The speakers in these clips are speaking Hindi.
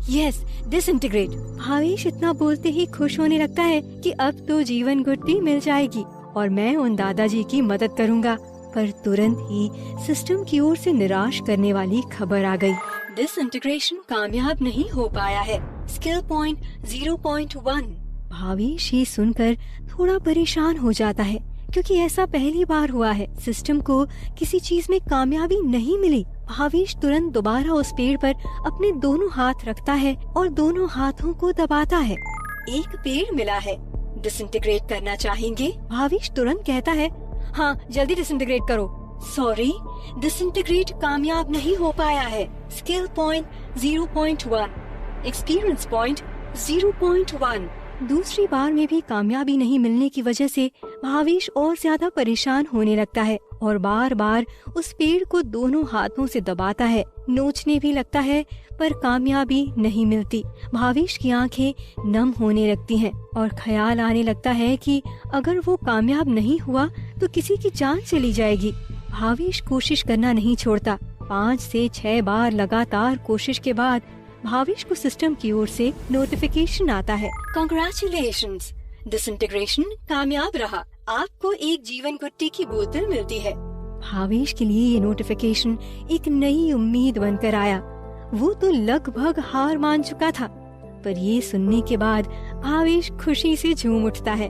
Yes, disintegrate. भावेश इतना बोलते ही खुश होने लगता है कि अब तो जीवन घुट्टी मिल जाएगी और मैं उन दादाजी की मदद करूँगा। पर तुरंत ही सिस्टम की ओर से निराश करने वाली खबर आ गई। डिसइंटीग्रेशन कामयाब नहीं हो पाया है। Skill point 0.1। भावेश ये सुनकर थोड़ा परेशान हो जाता है क्योंकि ऐसा पहली बार हुआ है। सिस्टम को किसी चीज में कामयाबी नहीं मिली। भावेश तुरंत दोबारा उस पेड़ पर अपने दोनों हाथ रखता है और दोनों हाथों को दबाता है। एक पेड़ मिला है। डिसइंटीग्रेट करना चाहेंगे? भावेश तुरंत कहता है, हाँ, जल्दी डिसइंटीग्रेट करो। सॉरी, डिसइंटीग्रेट कामयाब नहीं हो पाया है। Skill point 0.1, experience point 0.1। दूसरी बार में भी कामयाबी नहीं मिलने की वजह से भावेश और ज्यादा परेशान होने लगता है और बार बार उस पेड़ को दोनों हाथों से दबाता है, नोचने भी लगता है, पर कामयाबी नहीं मिलती। भावेश की आंखें नम होने लगती हैं और ख्याल आने लगता है कि अगर वो कामयाब नहीं हुआ तो किसी की जान चली जाएगी। भावेश कोशिश करना नहीं छोड़ता। 5 से 6 बार लगातार कोशिश के बाद भावेश को सिस्टम की ओर से नोटिफिकेशन आता है। कांग्रेचुलेशंस, डिसइंटीग्रेशन कामयाब रहा। आपको एक जीवन घुट्टी की बोतल मिलती है। भावेश के लिए ये नोटिफिकेशन एक नई उम्मीद बनकर आया। वो तो लगभग हार मान चुका था, पर ये सुनने के बाद भावेश खुशी से झूम उठता है।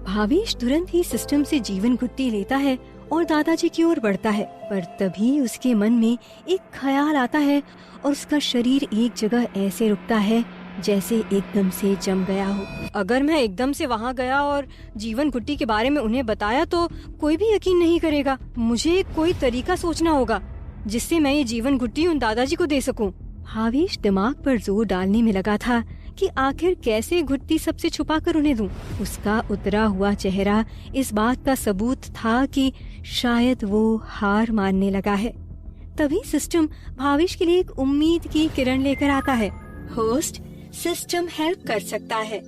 भावेश तुरंत ही सिस्टम से जीवन घुट्टी लेता है और दादाजी की ओर बढ़ता है, पर तभी उसके मन में एक ख्याल आता है और उसका शरीर एक जगह ऐसे रुकता है जैसे एकदम से जम गया हो। अगर मैं एकदम से वहाँ गया और जीवन घुट्टी के बारे में उन्हें बताया तो कोई भी यकीन नहीं करेगा। मुझे कोई तरीका सोचना होगा जिससे मैं ये जीवन घुट्टी उन दादाजी को दे सकूं। भावेश दिमाग पर जोर डालने में लगा था कि आखिर कैसे घुट्टी सबसे छुपा कर उन्हें दूं। उसका उतरा हुआ चेहरा इस बात का सबूत था कि शायद वो हार मानने लगा है। तभी सिस्टम भावेश के लिए एक उम्मीद की किरण लेकर आता है। होस्ट, सिस्टम हेल्प कर सकता है।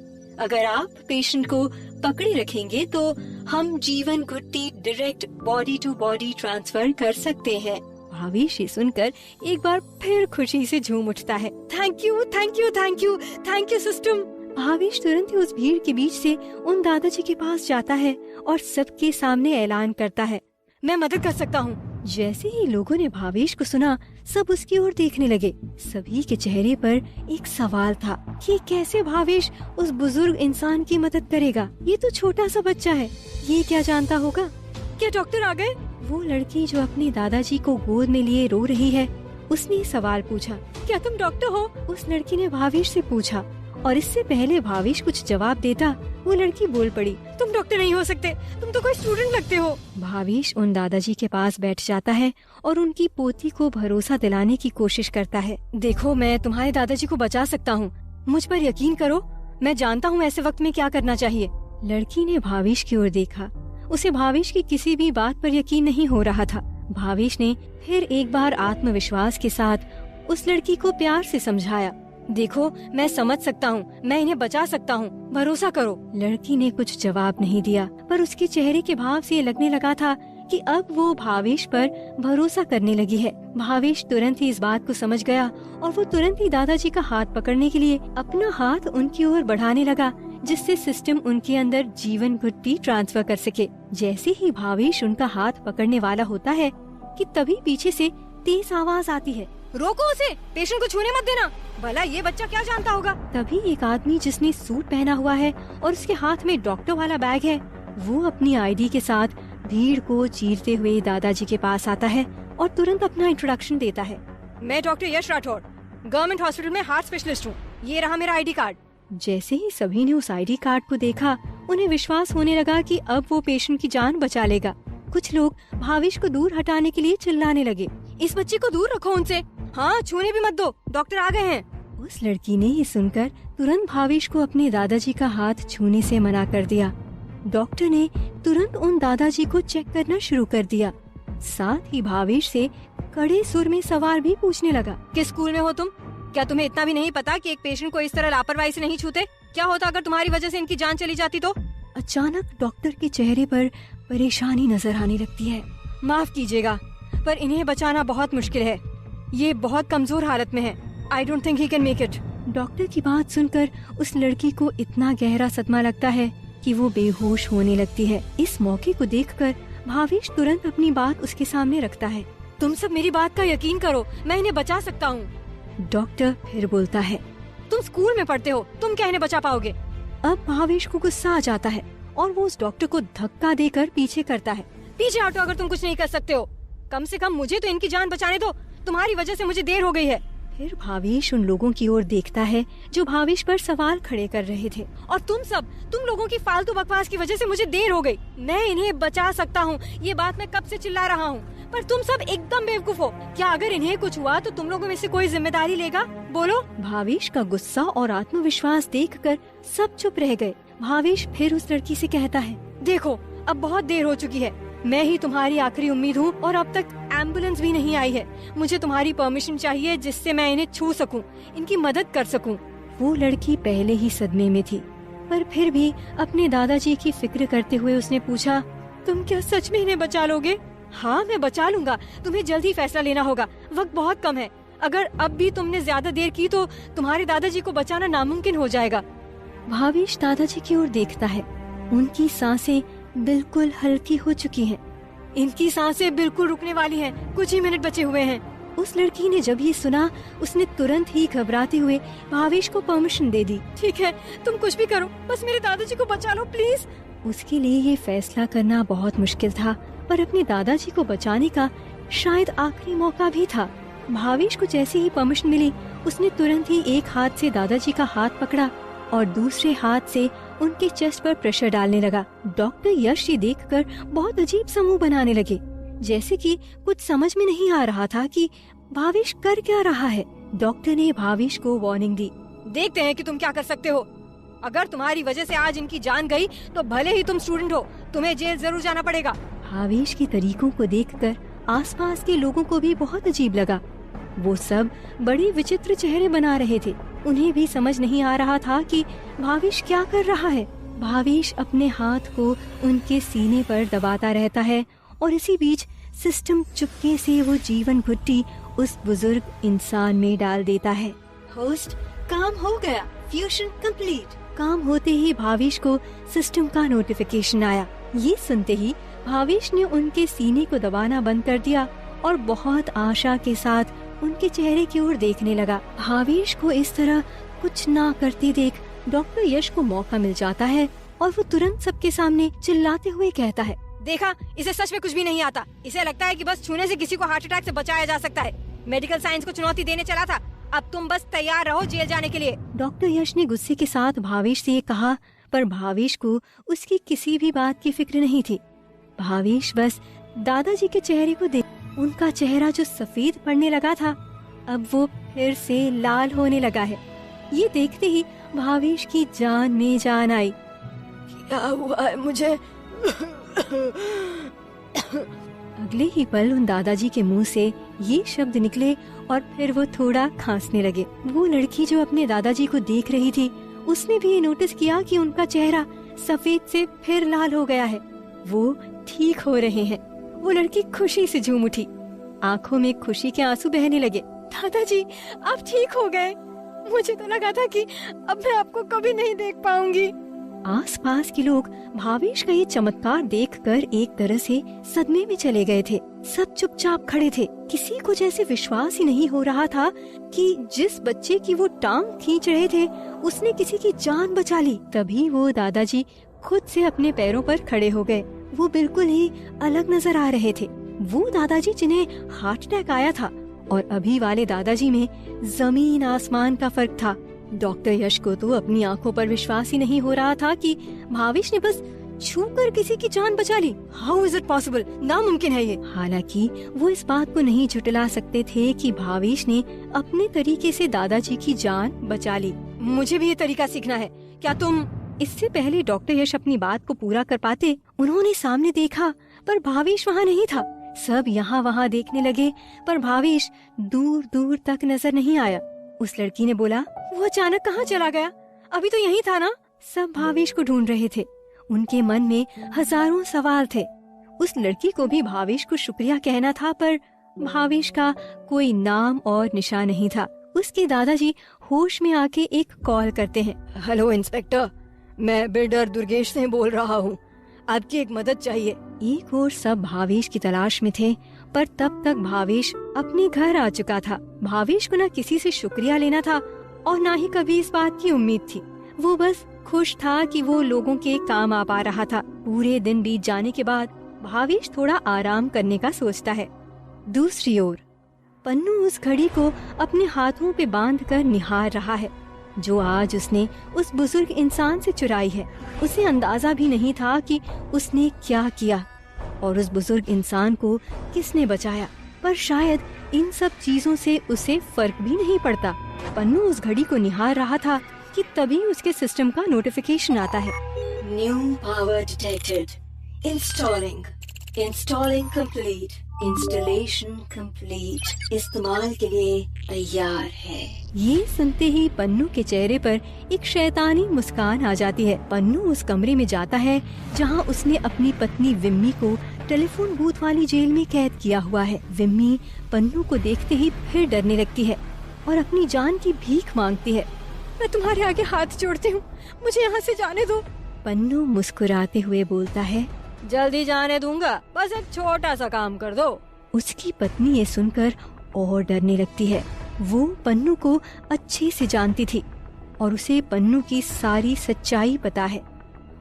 अगर आप पेशेंट को पकड़े रखेंगे तो हम जीवन घुट्टी direct body to body transfer कर सकते हैं। भावेश ये सुनकर एक बार फिर खुशी से झूम उठता है। Thank you, thank you, thank you, thank you system. Bhavesh तुरंत ही उस भीड़ के बीच से उन दादाजी के पास जाता है और सबके सामने ऐलान करता है, मैं मदद कर सकता हूँ। जैसे ही लोगों ने भावेश को सुना, सब उसकी ओर देखने लगे। सभी के चेहरे पर एक सवाल था कि कैसे भावेश उस बुजुर्ग इंसान की मदद करेगा। ये तो छोटा सा बच्चा है, ये क्या जानता होगा। क्या डॉक्टर आ गए? वो लड़की जो अपने दादाजी को गोद में लिए रो रही है, उसने सवाल पूछा। क्या तुम डॉक्टर हो? उस लड़की ने भावेश से पूछा और इससे पहले भावेश कुछ जवाब देता, वो लड़की बोल पड़ी, तुम डॉक्टर नहीं हो सकते, तुम तो कोई स्टूडेंट लगते हो। भावेश उन दादाजी के पास बैठ जाता है और उनकी पोती को भरोसा दिलाने की कोशिश करता है। देखो, मैं तुम्हारे दादाजी को बचा सकता हूँ, मुझ पर यकीन करो, मैं जानता हूँ ऐसे वक्त में क्या करना चाहिए। लड़की ने भावेश की ओर देखा। उसे भावेश की किसी भी बात पर यकीन नहीं हो रहा था। भावेश ने फिर एक बार आत्मविश्वास के साथ उस लड़की को प्यार से समझाया, देखो, मैं समझ सकता हूँ, मैं इन्हें बचा सकता हूँ, भरोसा करो। लड़की ने कुछ जवाब नहीं दिया, पर उसके चेहरे के भाव से ये लगने लगा था कि अब वो भावेश पर भरोसा करने लगी है। भावेश तुरंत ही इस बात को समझ गया और वो तुरंत ही दादाजी का हाथ पकड़ने के लिए अपना हाथ उनकी ओर बढ़ाने लगा, जिससे सिस्टम उनके अंदर जीवन घुट्टी ट्रांसफर कर सके। जैसे ही भावेश उनका हाथ पकड़ने वाला होता है कि तभी पीछे से तेज आवाज आती है, रोको उसे, पेशेंट को छूने मत देना, भला ये बच्चा क्या जानता होगा। तभी एक आदमी जिसने सूट पहना हुआ है और उसके हाथ में डॉक्टर वाला बैग है, वो अपनी आईडी के साथ भीड़ को चीरते हुए दादाजी के पास आता है और तुरंत अपना इंट्रोडक्शन देता है। मैं डॉक्टर यश राठौड़, गवर्नमेंट हॉस्पिटल में हार्ट स्पेशलिस्ट हूँ, ये रहा मेरा आईडी कार्ड। जैसे ही सभी ने उस आईडी कार्ड को देखा, उन्हें विश्वास होने लगा कि अब वो पेशेंट की जान बचा लेगा। कुछ लोग भावेश को दूर हटाने के लिए चिल्लाने लगे, इस बच्चे को दूर रखो उनसे, हाँ, छूने भी मत दो, डॉक्टर आ गए हैं। उस लड़की ने ये सुनकर तुरंत भावेश को अपने दादाजी का हाथ छूने से मना कर दिया। डॉक्टर ने तुरंत उन दादाजी को चेक करना शुरू कर दिया। साथ ही भावेश से कड़े सुर में सवाल भी पूछने लगा, किस स्कूल में हो तुम? क्या तुम्हें इतना भी नहीं पता कि एक पेशेंट को इस तरह लापरवाही से नहीं छूते? क्या होता अगर तुम्हारी वजह से इनकी जान चली जाती तो? अचानक डॉक्टर के चेहरे पर परेशानी नजर आने लगती है। माफ कीजिएगा, पर इन्हें बचाना बहुत मुश्किल है, ये बहुत कमजोर हालत में है। I don't think he can make it। Doctor की बात सुनकर उस लड़की को इतना गहरा सदमा लगता है कि वो बेहोश होने लगती है। इस मौके को देखकर भावेश तुरंत अपनी बात उसके सामने रखता है। तुम सब मेरी बात का यकीन करो, मैं इन्हें बचा सकता हूँ। डॉक्टर फिर बोलता है, तुम स्कूल में पढ़ते हो, तुम क्या इन्हें बचा पाओगे? अब भावेश को गुस्सा आ जाता है और वो उस डॉक्टर को धक्का देकर पीछे करता है। पीछे हटो अगर तुम कुछ नहीं कर सकते हो। कम से कम मुझे तो इनकी जान बचाने दो, तुम्हारी वजह से मुझे देर हो गई है। फिर भावेश उन लोगों की ओर देखता है जो भावेश पर सवाल खड़े कर रहे थे। और तुम लोगों की फालतू बकवास की वजह से मुझे देर हो गई। मैं इन्हें बचा सकता हूँ, ये बात मैं कब से चिल्ला रहा हूँ, पर तुम सब एकदम बेवकूफ हो। क्या अगर इन्हें कुछ हुआ तो तुम लोगों में से कोई जिम्मेदारी लेगा? बोलो। भावेश का गुस्सा और आत्मविश्वास देखकर सब चुप रह गए। भावेश फिर उस लड़की से कहता है, देखो अब बहुत देर हो चुकी है, मैं ही तुम्हारी आखिरी उम्मीद हूँ और अब तक एम्बुलेंस भी नहीं आई है। मुझे तुम्हारी परमिशन चाहिए जिससे मैं इन्हें छू सकूं, इनकी मदद कर सकूं। वो लड़की पहले ही सदमे में थी, पर फिर भी अपने दादाजी की फिक्र करते हुए उसने पूछा, तुम क्या सच में इन्हें बचा लोगे? हाँ मैं बचा लूंगा, तुम्हें जल्दी फैसला लेना होगा, वक्त बहुत कम है। अगर अब भी तुमने ज्यादा देर की तो तुम्हारे दादाजी को बचाना नामुमकिन हो जाएगा। भावेश दादाजी की ओर देखता है, उनकी सांसें बिल्कुल हल्की हो चुकी हैं। इनकी सांसें बिल्कुल रुकने वाली हैं, कुछ ही मिनट बचे हुए हैं। उस लड़की ने जब ये सुना, उसने तुरंत ही घबराते हुए भावेश को परमिशन दे दी। ठीक है, तुम कुछ भी करो, बस मेरे दादाजी को बचा लो प्लीज। उसके लिए ये फैसला करना बहुत मुश्किल था, पर अपने दादाजी को बचाने का शायद आखिरी मौका भी था। भावेश को जैसे ही परमिशन मिली, उसने तुरंत ही एक हाथ से दादाजी का हाथ पकड़ा और दूसरे हाथ से उनके चेस्ट पर प्रेशर डालने लगा। डॉक्टर यश ये देखकर बहुत अजीब सा मुंह बनाने लगे, जैसे कि कुछ समझ में नहीं आ रहा था कि भावेश कर क्या रहा है। डॉक्टर ने भावेश को वार्निंग दी, देखते हैं कि तुम क्या कर सकते हो। अगर तुम्हारी वजह से आज इनकी जान गई तो भले ही तुम स्टूडेंट हो, तुम्हें जेल जरूर जाना पड़ेगा। भावेश के तरीकों को देखकर आसपास के लोगों को भी बहुत अजीब लगा। वो सब बड़े विचित्र चेहरे बना रहे थे। उन्हें भी समझ नहीं आ रहा था कि भावेश क्या कर रहा है। भावेश अपने हाथ को उनके सीने पर दबाता रहता है और इसी बीच सिस्टम चुपके से वो जीवन घुट्टी उस बुजुर्ग इंसान में डाल देता है। होस्ट, काम हो गया, फ्यूजन कंप्लीट। काम होते ही भावेश को सिस्टम का नोटिफिकेशन आया। ये सुनते ही भावेश ने उनके सीने को दबाना बंद कर दिया और बहुत आशा के साथ उनके चेहरे की ओर देखने लगा। भावेश को इस तरह कुछ ना करते देख डॉक्टर यश को मौका मिल जाता है और वो तुरंत सबके सामने चिल्लाते हुए कहता है, देखा, इसे सच में कुछ भी नहीं आता। इसे लगता है कि बस छूने से किसी को हार्ट अटैक से बचाया जा सकता है। मेडिकल साइंस को चुनौती देने चला था, अब तुम बस तैयार रहो जेल जाने के लिए। डॉक्टर यश ने गुस्से के साथ भावेश से ये कहा, पर भावेश को उसकी किसी भी बात की फिक्र नहीं थी। भावेश बस दादाजी के चेहरे को देख, उनका चेहरा जो सफेद पड़ने लगा था, अब वो फिर से लाल होने लगा है। ये देखते ही भावेश की जान में जान आई। क्या हुआ है मुझे? अगले ही पल उन दादाजी के मुंह से ये शब्द निकले और फिर वो थोड़ा खांसने लगे। वो लड़की जो अपने दादाजी को देख रही थी, उसने भी ये नोटिस किया कि उनका चेहरा सफेद से फिर लाल हो गया है। वो ठीक हो रहे हैं। वो लड़की खुशी से झूम उठी, आंखों में खुशी के आंसू बहने लगे। दादाजी, आप ठीक हो गए। मुझे तो लगा था कि अब मैं आपको कभी नहीं देख पाऊंगी। आसपास के लोग भावेश का ये चमत्कार देखकर एक तरह से सदमे में चले गए थे। सब चुपचाप खड़े थे। किसी को जैसे विश्वास ही नहीं हो रहा था कि जिस बच्चे की वो टांग खींच रहे थे, उसने किसी की जान बचा ली। तभी वो दादाजी खुद से अपने पैरों पर खड़े हो गए। वो बिल्कुल ही अलग नजर आ रहे थे। वो दादाजी जिन्हें हार्ट अटैक आया था और अभी वाले दादाजी में जमीन आसमान का फर्क था। डॉक्टर यश को तो अपनी आंखों पर विश्वास ही नहीं हो रहा था कि भावेश ने बस छूकर किसी की जान बचा ली। How is it possible? नामुमकिन है ये। हालांकि वो इस बात को नहीं झुटला सकते थे कि भावेश ने अपने तरीके से दादाजी की जान बचा ली। मुझे भी ये तरीका सीखना है। क्या तुम? इससे पहले डॉक्टर यश अपनी बात को पूरा कर पाते, उन्होंने सामने देखा पर भावेश वहाँ नहीं था। सब यहाँ वहाँ देखने लगे पर भावेश दूर दूर तक नजर नहीं आया। उस लड़की ने बोला, वो अचानक कहाँ चला गया? अभी तो यही था ना? सब भावेश को ढूंढ रहे थे। उनके मन में हजारों सवाल थे। उस लड़की को भी भावेश को शुक्रिया कहना था, पर भावेश का कोई नाम और निशान नहीं था। उसके दादाजी होश में आके एक कॉल करते हैं। हेलो इंस्पेक्टर, मैं बिल्डर दुर्गेश से बोल रहा हूँ, आपकी एक मदद चाहिए। एक और सब भावेश की तलाश में थे, पर तब तक भावेश अपने घर आ चुका था। भावेश को न किसी से शुक्रिया लेना था और न ही कभी इस बात की उम्मीद थी। वो बस खुश था कि वो लोगों के काम आ पा रहा था। पूरे दिन बीत जाने के बाद भावेश थोड़ा आराम करने का सोचता है। दूसरी ओर पन्नू उस घड़ी को अपने हाथों पे बांधकर निहार रहा है, जो आज उसने उस बुजुर्ग इंसान से चुराई है। उसे अंदाजा भी नहीं था कि उसने क्या किया और उस बुजुर्ग इंसान को किसने बचाया, पर शायद इन सब चीजों से उसे फर्क भी नहीं पड़ता। पन्नू उस घड़ी को निहार रहा था कि तभी उसके सिस्टम का नोटिफिकेशन आता है। New power detected, installing complete, installation complete, इस्तेमाल के लिए तैयार है। ये सुनते ही पन्नू के चेहरे पर एक शैतानी मुस्कान आ जाती है। पन्नू उस कमरे में जाता है जहाँ उसने अपनी पत्नी विम्मी को टेलीफोन बूथ वाली जेल में कैद किया हुआ है। विम्मी पन्नू को देखते ही फिर डरने लगती है और अपनी जान की भीख मांगती है। मैं तुम्हारे आगे हाथ जोड़ती हूँ, मुझे यहाँ से जाने दो। पन्नू मुस्कुराते हुए बोलता है, जल्दी जाने दूंगा, बस एक छोटा सा काम कर दो। उसकी पत्नी ये सुनकर और डरने लगती है। वो पन्नू को अच्छे से जानती थी और उसे पन्नू की सारी सच्चाई पता है।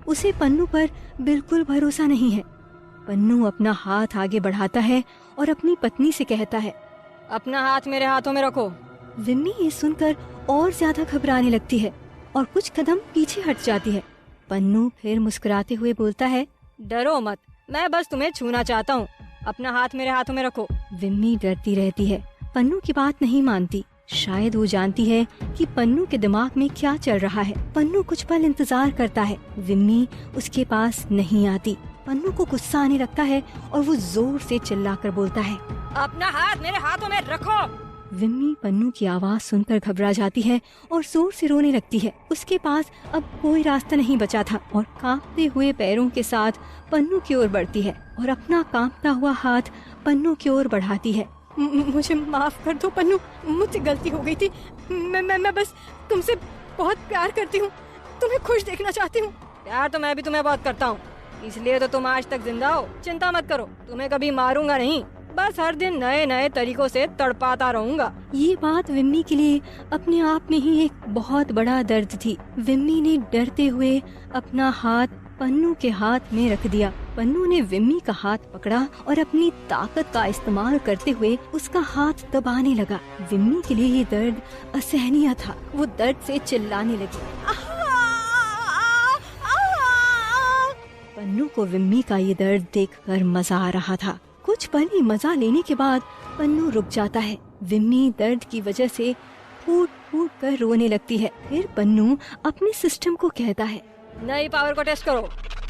उसे पन्नू पर बिल्कुल भरोसा नहीं है। पन्नू अपना हाथ आगे बढ़ाता है और अपनी पत्नी से कहता है, अपना हाथ मेरे हाथों में रखो। विम्मी ये सुनकर और ज्यादा घबराने लगती है और कुछ कदम पीछे हट जाती है। पन्नू फिर मुस्कुराते हुए बोलता है, डरो मत, मैं बस तुम्हें छूना चाहता हूँ, अपना हाथ मेरे हाथों में रखो। विम्मी डरती रहती है, पन्नू की बात नहीं मानती। शायद वो जानती है कि पन्नू के दिमाग में क्या चल रहा है। पन्नू कुछ पल इंतजार करता है, विम्मी उसके पास नहीं आती। पन्नू को गुस्सा आने लगता है और वो जोर से चिल्लाकर बोलता है, अपना हाथ मेरे हाथों में रखो। विम्मी पन्नू की आवाज सुनकर घबरा जाती है और जोर से रोने लगती है। उसके पास अब कोई रास्ता नहीं बचा था और कांपते हुए पैरों के साथ पन्नू की ओर बढ़ती है और अपना कांपता हुआ हाथ पन्नू की ओर बढ़ाती है। मुझे माफ कर दो पन्नू, मुझसे गलती हो गई थी। मैं बस तुमसे बहुत प्यार करती हूँ, तुम्हें खुश देखना चाहती हूँ। प्यार तो मैं भी तुम्हें बहुत करता हूँ, इसलिए तो तुम आज तक जिंदा हो। चिंता मत करो, तुम्हें कभी मारूंगा नहीं, बस हर दिन नए नए तरीकों से तड़पाता रहूंगा। ये बात विम्मी के लिए अपने आप में ही एक बहुत बड़ा दर्द थी। विम्मी ने डरते हुए अपना हाथ पन्नू के हाथ में रख दिया। पन्नू ने विम्मी का हाथ पकड़ा और अपनी ताकत का इस्तेमाल करते हुए उसका हाथ दबाने लगा। विम्मी के लिए ये दर्द असहनीय था। वो दर्द से चिल्लाने लगी। पन्नू को विम्मी का ये दर्द देखकर मजा आ रहा था। कुछ पल ही मजा लेने के बाद पन्नू रुक जाता है। विम्मी दर्द की वजह से फूट फूट कर रोने लगती है। फिर पन्नू अपने सिस्टम को कहता है, नई पावर को टेस्ट करो।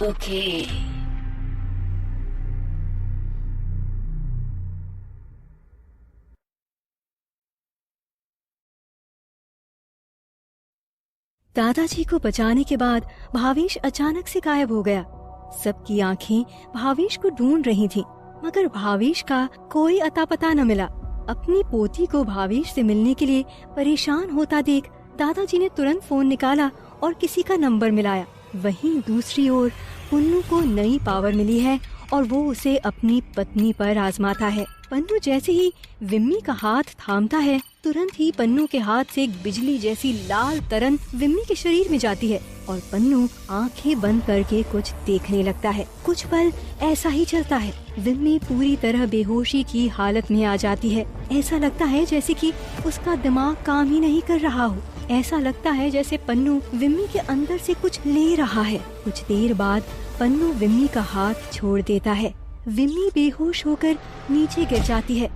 ओके। दादाजी को बचाने के बाद भावेश अचानक से गायब हो गया। सबकी आंखें भावेश को ढूंढ रही थीं, मगर भावेश का कोई अता पता न मिला। अपनी पोती को भावेश से मिलने के लिए परेशान होता देख दादाजी ने तुरंत फोन निकाला और किसी का नंबर मिलाया। वहीं दूसरी ओर पन्नू को नई पावर मिली है और वो उसे अपनी पत्नी पर आजमाता है। पन्नू जैसे ही विम्मी का हाथ थामता है, तुरंत ही पन्नू के हाथ से एक बिजली जैसी लाल तरंग विम्मी के शरीर में जाती है और पन्नू आंखें बंद करके कुछ देखने लगता है। कुछ पल ऐसा ही चलता है। विम्मी पूरी तरह बेहोशी की हालत में आ जाती है। ऐसा लगता है जैसे कि उसका दिमाग काम ही नहीं कर रहा हो। ऐसा लगता है जैसे पन्नू विम्मी के अंदर से कुछ ले रहा है। कुछ देर बाद पन्नू विम्मी का हाथ छोड़ देता है। विम्मी बेहोश होकर नीचे गिर जाती है।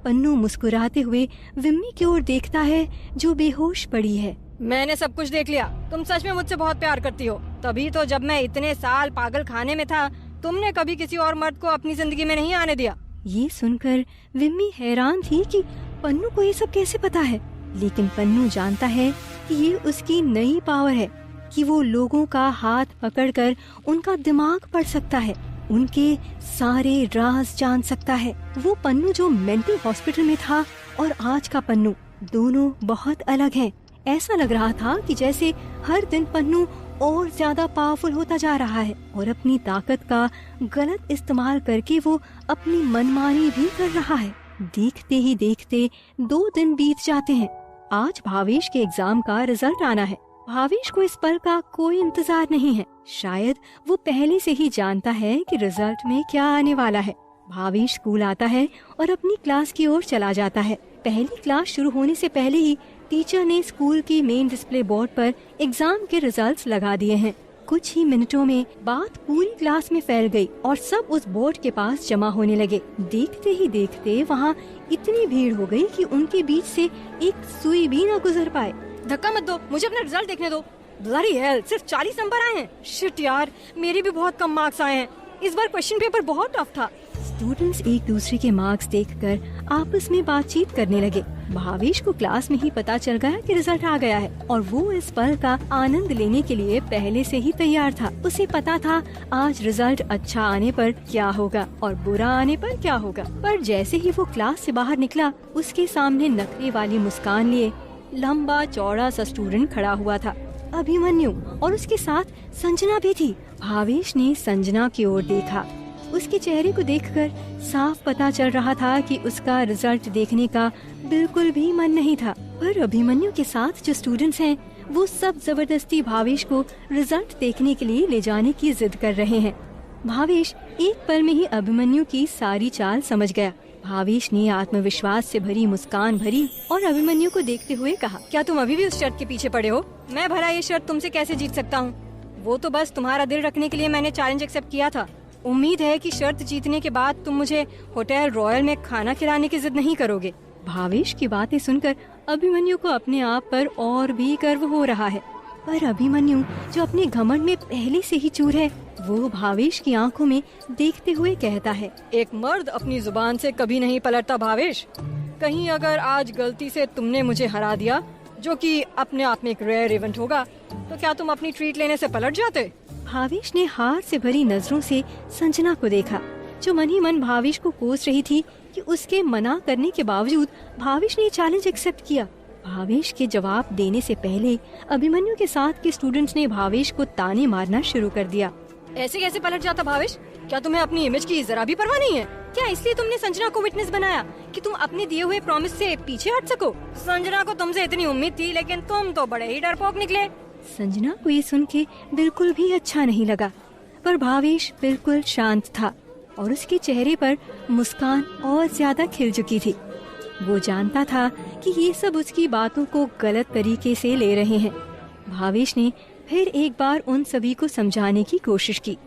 पन्नू मुस्कुराते हुए विम्मी की ओर देखता है जो बेहोश पड़ी है। मैंने सब कुछ देख लिया, तुम सच में मुझसे बहुत प्यार करती हो। तभी तो जब मैं इतने साल पागल खाने में था, तुमने कभी किसी और मर्द को अपनी जिंदगी में नहीं आने दिया। ये सुनकर विम्मी हैरान थी कि पन्नू को ये सब कैसे पता है, लेकिन पन्नू जानता है कि ये उसकी नई पावर है कि वो लोगों का हाथ पकड़कर उनका दिमाग पढ़ सकता है, उनके सारे राज जान सकता है। वो पन्नू जो मेंटल हॉस्पिटल में था और आज का पन्नू, दोनों बहुत अलग हैं। ऐसा लग रहा था कि जैसे हर दिन पन्नू और ज्यादा पावरफुल होता जा रहा है और अपनी ताकत का गलत इस्तेमाल करके वो अपनी मनमानी भी कर रहा है। देखते ही देखते 2 दिन बीत जाते हैं। आज भावेश के एग्जाम का रिजल्ट आना है। भावेश को इस पल का कोई इंतजार नहीं है। शायद वो पहले से ही जानता है कि रिजल्ट में क्या आने वाला है। भावेश स्कूल आता है और अपनी क्लास की ओर चला जाता है। पहली क्लास शुरू होने से पहले ही टीचर ने स्कूल की मेन डिस्प्ले बोर्ड पर एग्जाम के रिजल्ट्स लगा दिए हैं। कुछ ही मिनटों में बात पूरी क्लास में फैल गई और सब उस बोर्ड के पास जमा होने लगे। देखते ही देखते वहाँ इतनी भीड़ हो गई कि उनके बीच से एक सुई भी न गुजर पाए। धक्का मत दो, मुझे अपना रिजल्ट देखने दो। ब्लडी हेल, सिर्फ 40 नंबर आए हैं। शिट यार, मेरे भी बहुत कम मार्क्स आए हैं। इस बार क्वेश्चन पेपर बहुत टफ था। स्टूडेंट्स एक दूसरे के मार्क्स देखकर आपस में बातचीत करने लगे। भावेश को क्लास में ही पता चल गया कि रिजल्ट आ गया है और वो इस पल का आनंद लेने के लिए पहले से ही तैयार था। उसे पता था आज रिजल्ट अच्छा आने पर क्या होगा और बुरा आने पर क्या होगा। पर जैसे ही वो क्लास से बाहर निकला, उसके सामने नखरे वाली मुस्कान लिए लंबा चौड़ा सा स्टूडेंट खड़ा हुआ था, अभिमन्यु, और उसके साथ संजना भी थी। भावेश ने संजना की ओर देखा। उसके चेहरे को देखकर साफ पता चल रहा था कि उसका रिजल्ट देखने का बिल्कुल भी मन नहीं था। पर अभिमन्यु के साथ जो स्टूडेंट्स हैं, वो सब जबरदस्ती भावेश को रिजल्ट देखने के लिए ले जाने की जिद कर रहे हैं। भावेश एक पल में ही अभिमन्यु की सारी चाल समझ गया। भावेश ने आत्मविश्वास से भरी मुस्कान भरी और अभिमन्यु को देखते हुए कहा, क्या तुम अभी भी उस शर्त के पीछे पड़े हो? मैं भला ये शर्त तुमसे कैसे जीत सकता हूँ? वो तो बस तुम्हारा दिल रखने के लिए मैंने चैलेंज एक्सेप्ट किया था। उम्मीद है कि शर्त जीतने के बाद तुम मुझे होटल रॉयल में खाना खिलाने की जिद नहीं करोगे। भावेश की बातें सुनकर अभिमन्यु को अपने आप पर और भी गर्व हो रहा है। पर अभिमन्यु, जो अपने घमंड में पहले से ही चूर है, वो भावेश की आंखों में देखते हुए कहता है, एक मर्द अपनी जुबान से कभी नहीं पलटता भावेश। कहीं अगर आज गलती से तुमने मुझे हरा दिया, जो कि अपने आप में एक रेयर इवेंट होगा, तो क्या तुम अपनी ट्रीट लेने से पलट जाते? भावेश ने हार से भरी नजरों से संजना को देखा, जो मन ही मन भावेश को कोस रही थी कि उसके मना करने के बावजूद भावेश ने चैलेंज एक्सेप्ट किया। भावेश के जवाब देने से पहले अभिमन्यु के साथ के स्टूडेंट्स ने भावेश को ताने मारना शुरू कर दिया। ऐसे कैसे पलट जाता भावेश? क्या तुम्हें अपनी इमेज की जरा भी परवाह नहीं है? क्या इसलिए तुमने संजना को विटनेस बनाया कि तुम अपने दिए हुए प्रॉमिस से पीछे हट सको? संजना को तुमसे इतनी उम्मीद थी, लेकिन तुम तो बड़े ही डरपोक निकले। संजना को ये सुन के बिल्कुल भी अच्छा नहीं लगा, पर भावेश बिल्कुल शांत था और उसके चेहरे पर मुस्कान और ज्यादा खिल चुकी थी। वो जानता था कि ये सब उसकी बातों को गलत तरीके से ले रहे हैं। भावेश ने फिर एक बार उन सभी को समझाने की कोशिश की।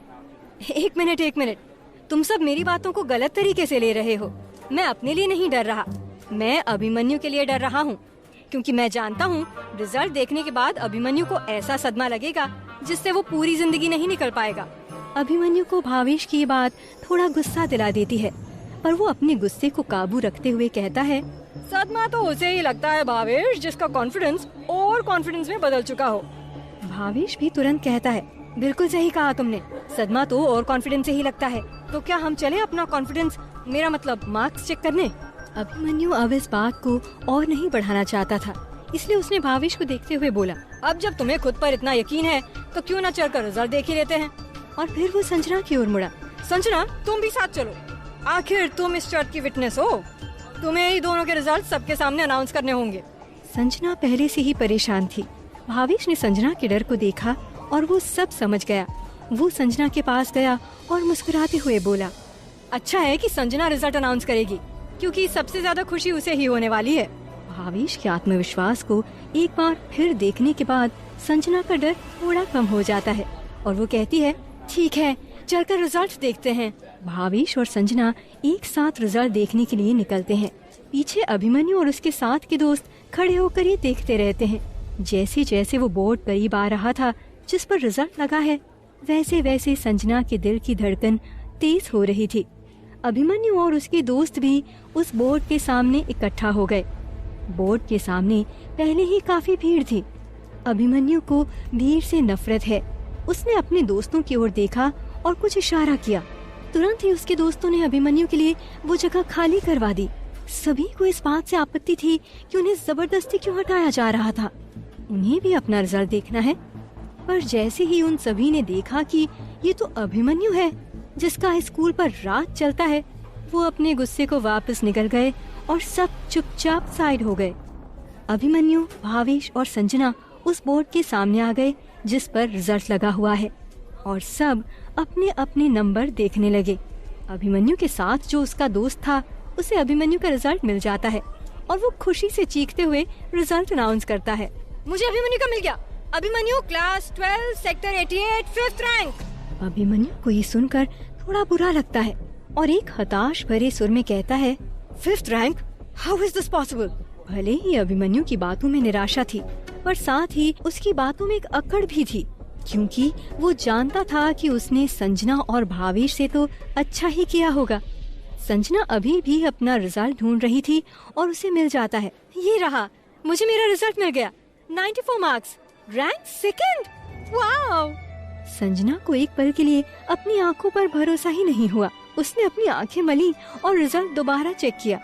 एक मिनट, तुम सब मेरी बातों को गलत तरीके से ले रहे हो। मैं अपने लिए नहीं डर रहा, मैं अभिमन्यु के लिए डर रहा हूँ, क्योंकि मैं जानता हूँ रिजल्ट देखने के बाद अभिमन्यु को ऐसा सदमा लगेगा जिससे वो पूरी जिंदगी नहीं निकल पाएगा। अभिमन्यु को भावेश की बात थोड़ा गुस्सा दिला देती है, पर वो अपने गुस्से को काबू रखते हुए कहता है, सदमा तो उसे ही लगता है भावेश जिसका कॉन्फिडेंस और कॉन्फिडेंस में बदल चुका हो। भावेश भी तुरंत कहता है, बिल्कुल सही कहा तुमने, सदमा तो और कॉन्फिडेंस से ही लगता है। तो क्या हम चले अपना कॉन्फिडेंस, मेरा मतलब मार्क्स चेक करने? अभिमन्यु अब इस बात को और नहीं बढ़ाना चाहता था, इसलिए उसने भावेश को देखते हुए बोला, अब जब तुम्हें खुद पर इतना यकीन है तो क्यों न चलकर रिजल्ट देख ही लेते हैं। और फिर वो संजना की ओर मुड़ा। संजना, तुम भी साथ चलो, आखिर तुम इस शर्त की विटनेस हो। तुम्हें ही दोनों के रिजल्ट सबके सामने अनाउंस करने होंगे। संजना पहले से ही परेशान थी। भावेश ने संजना के डर को देखा और वो सब समझ गया। वो संजना के पास गया और मुस्कुराते हुए बोला, अच्छा है कि संजना रिजल्ट अनाउंस करेगी, क्योंकि सबसे ज्यादा खुशी उसे ही होने वाली है। भावेश के आत्मविश्वास को एक बार फिर देखने के बाद संजना का डर थोड़ा कम हो जाता है और वो कहती है, ठीक है, चलकर रिजल्ट देखते हैं। भावेश और संजना एक साथ रिजल्ट देखने के लिए निकलते हैं। पीछे अभिमन्यु और उसके साथ के दोस्त खड़े होकर ही देखते रहते हैं। जैसे जैसे वो बोर्ड करीब आ रहा था जिस पर रिजल्ट लगा है, वैसे वैसे संजना के दिल की धड़कन तेज हो रही थी। अभिमन्यु और उसके दोस्त भी उस बोर्ड के सामने इकट्ठा हो गए। बोर्ड के सामने पहले ही काफी भीड़ थी। अभिमन्यु को भीड़ से नफरत है। उसने अपने दोस्तों की ओर देखा और कुछ इशारा किया। तुरंत ही उसके दोस्तों ने अभिमन्यु के लिए वो जगह खाली करवा दी। सभी को इस बात से आपत्ति थी कि उन्हें जबरदस्ती क्यों हटाया जा रहा था। उन्हें भी अपना रिजल्ट देखना है। पर जैसे ही उन सभी ने देखा कि ये तो अभिमन्यु है जिसका स्कूल पर राज चलता है, वो अपने गुस्से को वापस निकल गए और सब चुपचाप साइड हो गए। अभिमन्यु, भावेश और संजना उस बोर्ड के सामने आ गए जिस पर रिजल्ट लगा हुआ है और सब अपने अपने नंबर देखने लगे। अभिमन्यु के साथ जो उसका दोस्त था उसे अभिमन्यु का रिजल्ट मिल जाता है और वो खुशी से चीखते हुए रिजल्ट अनाउंस करता है। मुझे अभिमन्यु का मिल गया। Abhimanyu class 12 sector 88 5th rank. Abhimanyu को ये सुनकर थोड़ा बुरा लगता है और एक हताश भरे सुर में कहता है, 5th rank? How is this possible? भले ही अभिमन्यु की बातों में निराशा थी, पर साथ ही उसकी बातों में एक अकड़ भी थी, क्योंकि वो जानता था कि उसने संजना और भावेश से तो अच्छा ही किया होगा। संजना अभी भी अपना रिजल्ट ढूंढ रही थी और उसे मिल जाता है। ये रहा, मुझे मेरा रिजल्ट मिल गया। 94 मार्क्स, रैंक 2nd। वाव! संजना को एक पल के लिए अपनी आंखों पर भरोसा ही नहीं हुआ। उसने अपनी आंखें मली और रिजल्ट दोबारा चेक किया,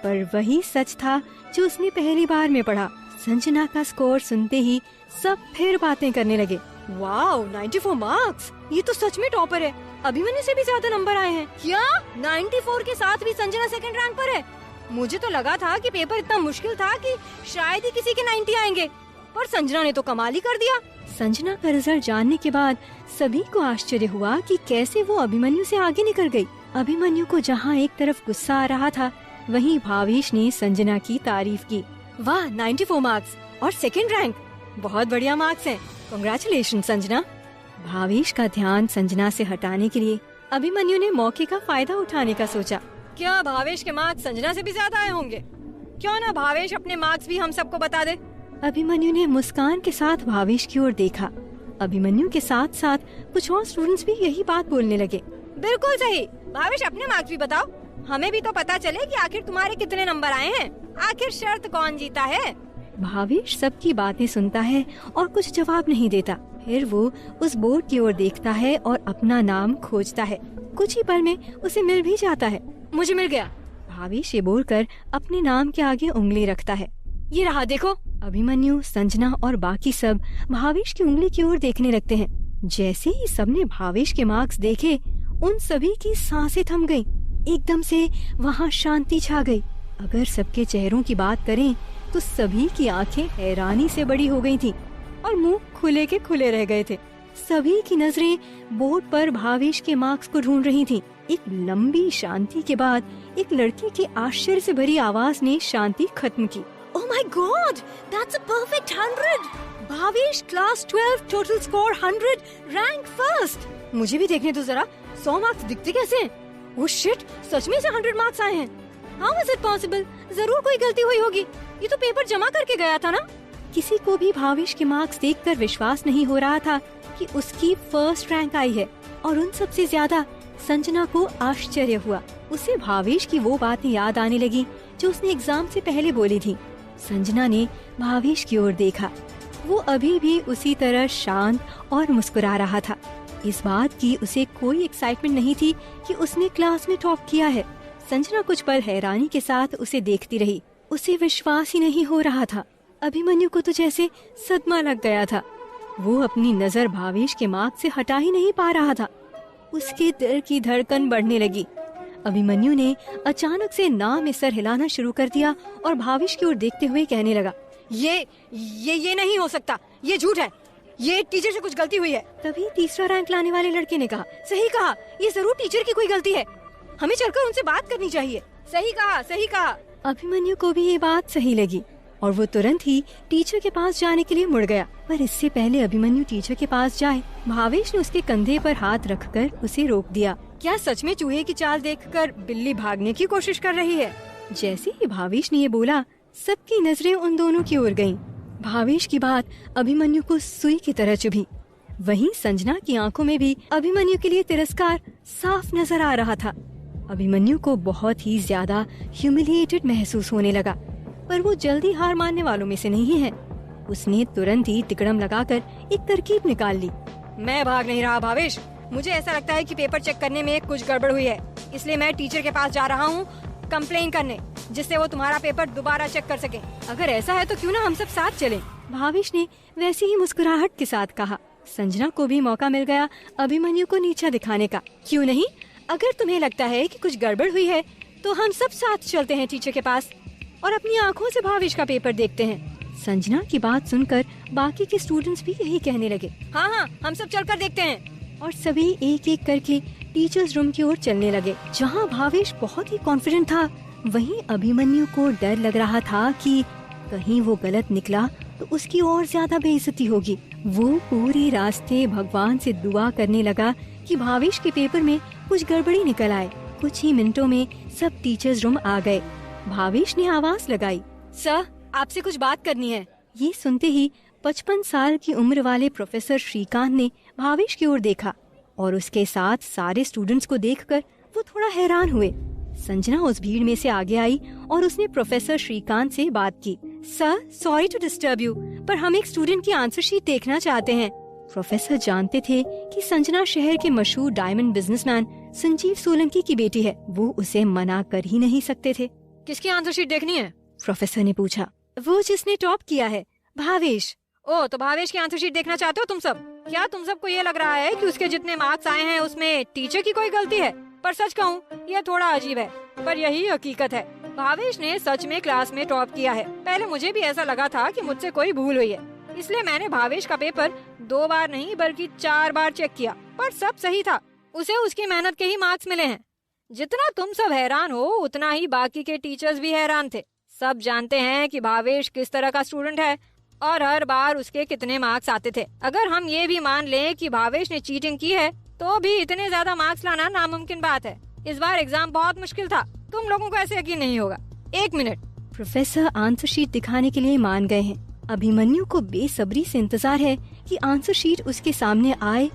पर वही सच था जो उसने पहली बार में पढ़ा। संजना का स्कोर सुनते ही सब फिर बातें करने लगे। वाव, 94 मार्क्स! ये तो सच में टॉपर है। अभिमन्यु से भी ज्यादा नंबर आए हैं। क्या 94 के साथ भी संजना 2nd रैंक पर है? मुझे तो लगा था कि पेपर इतना मुश्किल था कि शायद ही किसी के 90 आएंगे, पर संजना ने तो कमाल ही कर दिया। संजना का रिजल्ट जानने के बाद सभी को आश्चर्य हुआ कि कैसे वो अभिमन्यु से आगे निकल गई। अभिमन्यु को जहाँ एक तरफ गुस्सा आ रहा था, वहीं भावेश ने संजना की तारीफ की। वाह, 94 मार्क्स और 2nd रैंक, बहुत बढ़िया मार्क्स हैं। कांग्रेचुलेशन संजना। भावेश का ध्यान संजना से हटाने के लिए अभिमन्यु ने मौके का फायदा उठाने का सोचा। क्या भावेश के मार्क्स संजना से भी ज्यादा आए होंगे? क्यों ना भावेश अपने मार्क्स भी हम सबको बता दे। अभिमन्यु ने मुस्कान के साथ भावेश की ओर देखा। अभिमन्यु के साथ साथ कुछ और स्टूडेंट्स भी यही बात बोलने लगे। बिल्कुल सही, भावेश अपने मार्क्स भी बताओ, हमें भी तो पता चले कि आखिर तुम्हारे कितने नंबर आए हैं। आखिर शर्त कौन जीता है? भावेश सबकी बातें सुनता है और कुछ जवाब नहीं देता। फिर वो उस बोर्ड की ओर देखता है और अपना नाम खोजता है। कुछ ही पल में उसे मिल भी जाता है। मुझे मिल गया। भावेश ये बोलकर अपने नाम के आगे उंगली रखता है। ये रहा, देखो। अभिमन्यु, संजना और बाकी सब भावेश की उंगली की ओर देखने लगते हैं। जैसे ही सबने भावेश के मार्क्स देखे, उन सभी की सांसें थम गईं। एकदम से वहाँ शांति छा गई। अगर सबके चेहरों की बात करें तो सभी की आंखें हैरानी से बड़ी हो गई थीं और मुंह खुले के खुले रह गए थे। सभी की नजरें बोर्ड पर भावेश के मार्क्स को ढूंढ रही थीं। एक लंबी शांति के बाद एक लड़की की आश्चर्य से भरी आवाज ने शांति खत्म की। Oh my God, that's a perfect 100. Bhavesh class 12 total score 100, rank 1st। मुझे भी देखने दो जरा, 100 मार्क्स दिखते कैसे हैं? Oh shit, सच में से 100 मार्क्स आए हैं। How is it possible? जरूर कोई गलती हुई होगी। ये तो पेपर जमा करके गया था ना? किसी को भी भावेश के मार्क्स देखकर विश्वास नहीं हो रहा था कि उसकी 1st रैंक आई है, और उन सबसे ज्यादा संजना को आश्चर्य हुआ। उसे भावेश की वो बातें याद आने लगी जो उसने एग्जाम से पहले बोली थी। संजना ने भावेश की ओर देखा। वो अभी भी उसी तरह शांत और मुस्कुरा रहा था। इस बात की उसे कोई एक्साइटमेंट नहीं थी कि उसने क्लास में टॉप किया है। संजना कुछ पल हैरानी के साथ उसे देखती रही। उसे विश्वास ही नहीं हो रहा था। अभिमन्यु को तो जैसे सदमा लग गया था। वो अपनी नजर भावेश के मार्क्स से हटा ही नहीं पा रहा था। उसके दिल की धड़कन बढ़ने लगी। अभिमन्यु ने अचानक से ना में सर हिलाना शुरू कर दिया और भावेश की ओर देखते हुए कहने लगा, ये नहीं हो सकता, ये झूठ है, ये टीचर से कुछ गलती हुई है। तभी तीसरा रैंक लाने वाले लड़के ने कहा, सही कहा, ये जरूर टीचर की कोई गलती है, हमें चलकर उनसे बात करनी चाहिए। सही कहा, सही कहा। अभिमन्यु को भी ये बात सही लगी और वो तुरंत ही टीचर के पास जाने के लिए मुड़ गया। पर इससे पहले अभिमन्यु टीचर के पास जाए, भावेश ने उसके कंधे पर हाथ रखकर उसे रोक दिया। क्या सच में चूहे की चाल देखकर बिल्ली भागने की कोशिश कर रही है? जैसे ही भावेश ने ये बोला, सबकी नजरें उन दोनों की ओर गईं। भावेश की बात अभिमन्यु को सुई की तरह चुभी। वहीं संजना की आंखों में भी अभिमन्यु के लिए तिरस्कार साफ नजर आ रहा था। अभिमन्यु को बहुत ही ज्यादा ह्यूमिलिएटेड महसूस होने लगा, पर वो जल्दी हार मानने वालों में से नहीं है। उसने तुरंत ही तिकड़म लगाकर एक तरकीब निकाल ली। मैं भाग नहीं रहा भावेश, मुझे ऐसा लगता है कि पेपर चेक करने में कुछ गड़बड़ हुई है, इसलिए मैं टीचर के पास जा रहा हूँ कंप्लेन करने। जिससे वो तुम्हारा पेपर दोबारा चेक कर सके। अगर ऐसा है तो क्यों ना हम सब साथ चलें। भावेश ने वैसे ही मुस्कुराहट के साथ कहा। संजना को भी मौका मिल गया अभिमन्यु को नीचा दिखाने का। क्यों नहीं, अगर तुम्हें लगता है कि कुछ गड़बड़ हुई है तो हम सब साथ चलते हैं टीचर के पास और अपनी आँखों से भावेश का पेपर देखते हैं। संजना की बात सुनकर बाकी के स्टूडेंट्स भी यही कहने लगे। हाँ, हम सब चलकर देखते हैं। और सभी एक एक करके टीचर्स रूम की ओर चलने लगे। जहाँ भावेश बहुत ही कॉन्फिडेंट था, वहीं अभिमन्यु को डर लग रहा था कि कहीं वो गलत निकला तो उसकी और ज्यादा बेइज्जती होगी। वो पूरे रास्ते भगवान से दुआ करने लगा कि भावेश के पेपर में कुछ गड़बड़ी निकल आए। कुछ ही मिनटों में सब टीचर्स रूम आ गए। भावेश ने आवाज लगाई, सर, आपसे कुछ बात करनी है। ये सुनते ही 55 साल की उम्र वाले प्रोफेसर श्रीकांत ने भावेश की ओर देखा और उसके साथ सारे स्टूडेंट्स को देखकर वो थोड़ा हैरान हुए। संजना उस भीड़ में से आगे आई और उसने प्रोफेसर श्रीकांत से बात की। Sir, sorry to disturb you, पर हम एक स्टूडेंट की आंसर शीट देखना चाहते हैं। प्रोफेसर जानते थे कि संजना शहर के मशहूर डायमंड बिजनेसमैन संजीव सोलंकी की बेटी है। वो उसे मना कर ही नहीं सकते थे। किसकी आंसर शीट देखनी है? प्रोफेसर ने पूछा। वो जिसने टॉप किया है, भावेश। ओ, तो भावेश की आंसर शीट देखना चाहते हो तुम सब? क्या तुम सबको ये लग रहा है कि उसके जितने मार्क्स आए हैं उसमें टीचर की कोई गलती है? पर सच कहूँ, यह थोड़ा अजीब है, पर यही हकीकत है। भावेश ने सच में क्लास में टॉप किया है। पहले मुझे भी ऐसा लगा था कि मुझसे कोई भूल हुई है, इसलिए मैंने भावेश का पेपर 2 बार नहीं बल्कि 4 बार चेक किया, पर सब सही था। उसे उसकी मेहनत के ही मार्क्स मिले हैं। जितना तुम सब हैरान हो, उतना ही बाकी के टीचर्स भी हैरान थे। सब जानते हैं कि भावेश किस तरह का स्टूडेंट है और हर बार उसके कितने मार्क्स आते थे। अगर हम ये भी मान लें कि भावेश ने चीटिंग की है, तो भी इतने ज्यादा मार्क्स लाना नामुमकिन बात है। इस बार एग्जाम बहुत मुश्किल था। तुम लोगों को ऐसे यकीन नहीं होगा। 1 मिनट। प्रोफेसर आंसर शीट दिखाने के लिए मान गए हैं। अभिमन्यु को बेसब्री से इंतजार है कि आंसर शीट उसके सामने आए